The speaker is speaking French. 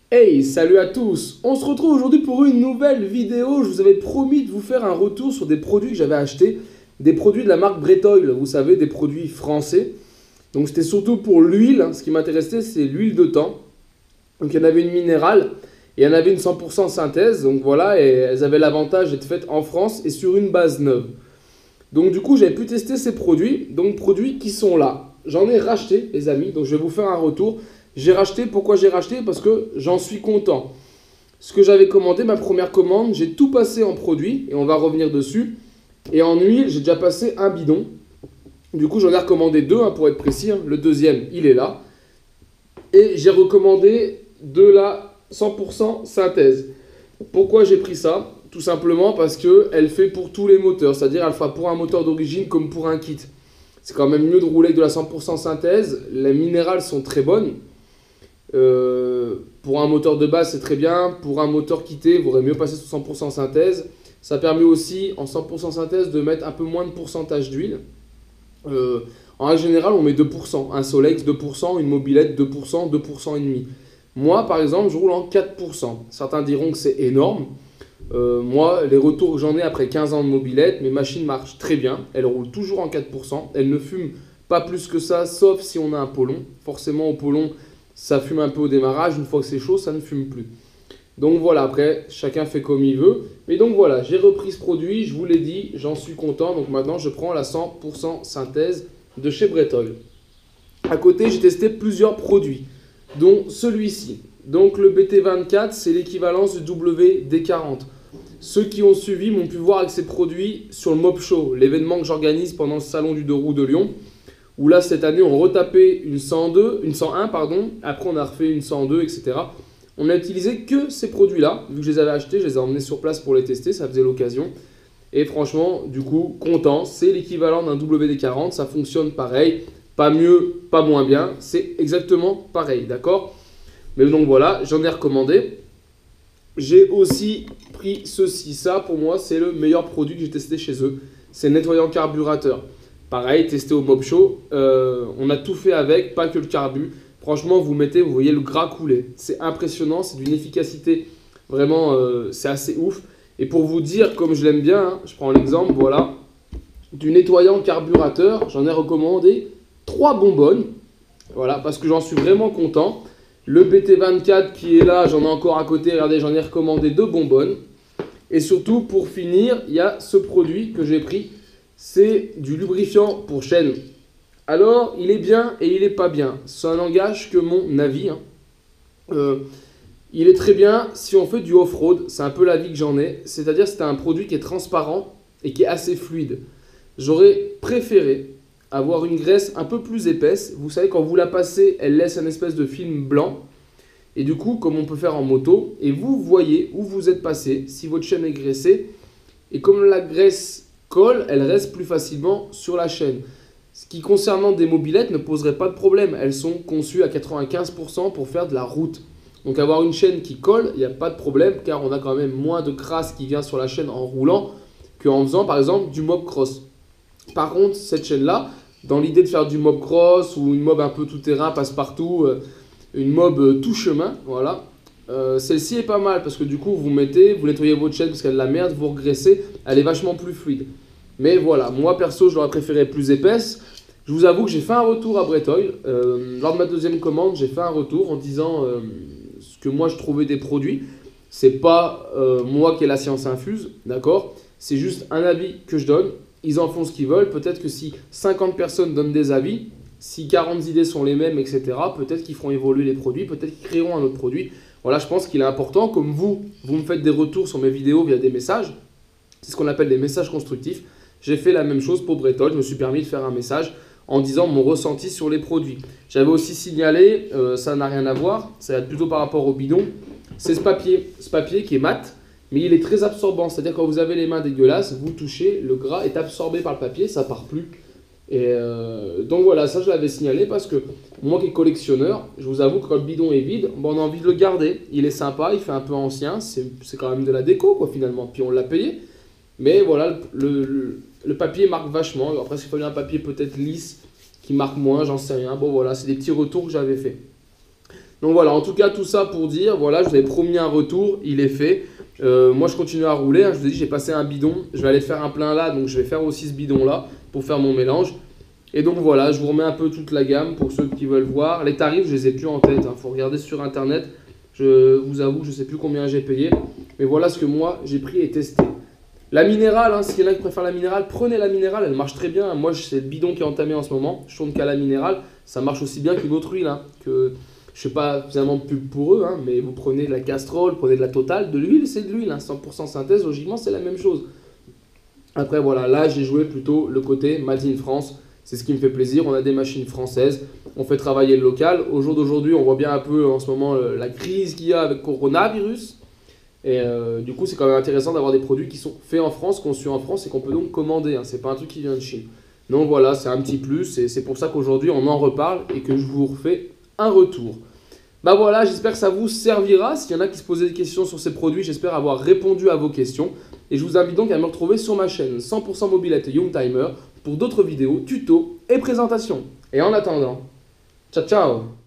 Hey, salut à tous! On se retrouve aujourd'hui pour une nouvelle vidéo. Je vous avais promis de vous faire un retour sur des produits que j'avais achetés, des produits de la marque Brettol, vous savez, des produits français. Donc c'était surtout pour l'huile. Ce qui m'intéressait, c'est l'huile de thym. Donc il y en avait une minérale et il y en avait une 100% synthèse. Donc voilà, et elles avaient l'avantage d'être faites en France et sur une base neuve. Donc du coup, j'avais pu tester ces produits, donc produits qui sont là. J'en ai racheté, les amis, donc je vais vous faire un retour. J'ai racheté, pourquoi j'ai racheté? Parce que j'en suis content. Ce que j'avais commandé, ma première commande, j'ai tout passé en produits, et on va revenir dessus. Et en huile, j'ai déjà passé un bidon. Du coup, j'en ai recommandé deux, pour être précis, hein. Le deuxième, il est là. Et j'ai recommandé de la 100% synthèse. Pourquoi j'ai pris ça? Tout simplement parce qu'elle fait pour tous les moteurs, c'est-à-dire elle fera pour un moteur d'origine comme pour un kit. C'est quand même mieux de rouler avec de la 100% synthèse. Les minérales sont très bonnes. Pour un moteur de base, c'est très bien. Pour un moteur quitté, vous aurez mieux passer sur 100% synthèse. Ça permet aussi, en 100% synthèse, de mettre un peu moins de pourcentage d'huile. En règle générale, on met 2%. Un Solex, 2%. Une mobilette, 2%, 2% et demi. Moi, par exemple, je roule en 4%. Certains diront que c'est énorme. Moi, les retours que j'en ai après 15 ans de mobilette, mes machines marchent très bien. Elles roulent toujours en 4%. Elles ne fument pas plus que ça, sauf si on a un polon. Forcément, au polon, ça fume un peu au démarrage. Une fois que c'est chaud, ça ne fume plus. Donc voilà, après, chacun fait comme il veut. Mais donc voilà, j'ai repris ce produit, je vous l'ai dit, j'en suis content. Donc maintenant, je prends la 100% synthèse de chez Brettol. À côté, j'ai testé plusieurs produits, dont celui-ci. Donc le BT24, c'est l'équivalence du WD40. Ceux qui ont suivi m'ont pu voir avec ces produits sur le Mob Show, l'événement que j'organise pendant le salon du 2 roues de Lyon, où là cette année on retapait une 102, une 101 pardon, après on a refait une 102, etc. On a utilisé que ces produits-là, vu que je les avais achetés, je les ai emmenés sur place pour les tester, ça faisait l'occasion. Et franchement, du coup, content, c'est l'équivalent d'un WD40, ça fonctionne pareil, pas mieux, pas moins bien, c'est exactement pareil, d'accord? Mais donc voilà, j'en ai recommandé. J'ai aussi pris ceci, ça pour moi c'est le meilleur produit que j'ai testé chez eux, c'est le nettoyant carburateur. Pareil, testé au Mob Show, on a tout fait avec, pas que le carbu. Franchement, vous mettez, vous voyez le gras couler. C'est impressionnant, c'est d'une efficacité vraiment, c'est assez ouf. Et pour vous dire, comme je l'aime bien, hein, je prends l'exemple, voilà, du nettoyant carburateur, j'en ai recommandé 3 bonbonnes. Voilà, parce que j'en suis vraiment content. Le BT24 qui est là, j'en ai encore à côté, regardez, j'en ai recommandé 2 bonbonnes. Et surtout, pour finir, il y a ce produit que j'ai pris, c'est du lubrifiant pour chaîne. Alors, il est bien et il est pas bien. Ça n'engage que mon avis, hein. Il est très bien si on fait du off-road, c'est un peu l'avis que j'en ai. C'est-à-dire c'est un produit qui est transparent et qui est assez fluide. J'aurais préféré avoir une graisse un peu plus épaisse. Vous savez, quand vous la passez, elle laisse un espèce de film blanc. Et du coup, comme on peut faire en moto, et vous voyez où vous êtes passé, si votre chaîne est graissée. Et comme la graisse colle, elle reste plus facilement sur la chaîne. Ce qui concernant des mobylettes ne poserait pas de problème. Elles sont conçues à 95% pour faire de la route. Donc avoir une chaîne qui colle, il n'y a pas de problème car on a quand même moins de crasse qui vient sur la chaîne en roulant qu'en faisant par exemple du mob cross. Par contre, cette chaîne-là, dans l'idée de faire du mob cross ou une mob un peu tout terrain, passe-partout, une mob tout chemin, voilà. Celle-ci est pas mal parce que du coup vous mettez, vous nettoyez votre chaîne parce qu'elle a de la merde, vous regraissez, elle est vachement plus fluide. Mais voilà, moi perso, je l'aurais préféré plus épaisse. Je vous avoue que j'ai fait un retour à Brettol. Lors de ma deuxième commande, j'ai fait un retour en disant ce que moi je trouvais des produits. C'est pas moi qui ai la science infuse, d'accord? C'est juste un avis que je donne. Ils en font ce qu'ils veulent. Peut-être que si 50 personnes donnent des avis, si 40 idées sont les mêmes, etc., peut-être qu'ils feront évoluer les produits, peut-être qu'ils créeront un autre produit. Voilà, je pense qu'il est important, comme vous me faites des retours sur mes vidéos via des messages. C'est ce qu'on appelle des messages constructifs. J'ai fait la même chose pour Brettol. Je me suis permis de faire un message en disant mon ressenti sur les produits. J'avais aussi signalé, ça n'a rien à voir, ça va être plutôt par rapport au bidon, c'est ce papier qui est mat, mais il est très absorbant. C'est-à-dire quand vous avez les mains dégueulasses, vous touchez, le gras est absorbé par le papier, ça part plus. Et donc voilà, ça je l'avais signalé parce que moi qui est collectionneur, je vous avoue que quand le bidon est vide, bon, on a envie de le garder. Il est sympa, il fait un peu ancien, c'est quand même de la déco quoi finalement, puis on l'a payé. Mais voilà, le papier marque vachement. Après, s'il fallait un papier peut-être lisse qui marque moins, j'en sais rien. Bon voilà, c'est des petits retours que j'avais fait. Donc voilà, en tout cas, tout ça pour dire, voilà, je vous avais promis un retour, il est fait. Moi, je continue à rouler, hein, je vous ai dit, j'ai passé un bidon, je vais aller faire un plein là, donc je vais faire aussi ce bidon-là pour faire mon mélange. Et donc voilà, je vous remets un peu toute la gamme pour ceux qui veulent voir. Les tarifs, je les ai plus en tête, il faut regarder sur internet. Je vous avoue, je ne sais plus combien j'ai payé. Mais voilà ce que moi, j'ai pris et testé. La minérale, hein, s'il y en a qui préfèrent la minérale, prenez la minérale, elle marche très bien. Moi, c'est le bidon qui est entamé en ce moment. Je tourne qu'à la minérale. Ça marche aussi bien qu'une autre huile. Hein, que, je ne sais pas finalement pub pour eux, hein, mais vous prenez de la Castrol, prenez de la Total, de l'huile, c'est de l'huile. Hein, 100% synthèse, logiquement, c'est la même chose. Après, voilà, là, j'ai joué plutôt le côté Made in France. C'est ce qui me fait plaisir. On a des machines françaises. On fait travailler le local. Au jour d'aujourd'hui, on voit bien un peu en ce moment la crise qu'il y a avec coronavirus. Et du coup, c'est quand même intéressant d'avoir des produits qui sont faits en France, conçus en France et qu'on peut donc commander. Hein. C'est pas un truc qui vient de Chine. Donc voilà, c'est un petit plus. Et c'est pour ça qu'aujourd'hui, on en reparle et que je vous refais un retour. Bah voilà, j'espère que ça vous servira. S'il y en a qui se posaient des questions sur ces produits, j'espère avoir répondu à vos questions. Et je vous invite donc à me retrouver sur ma chaîne 100% Mobilette Youngtimer pour d'autres vidéos, tutos et présentations. Et en attendant, ciao ciao!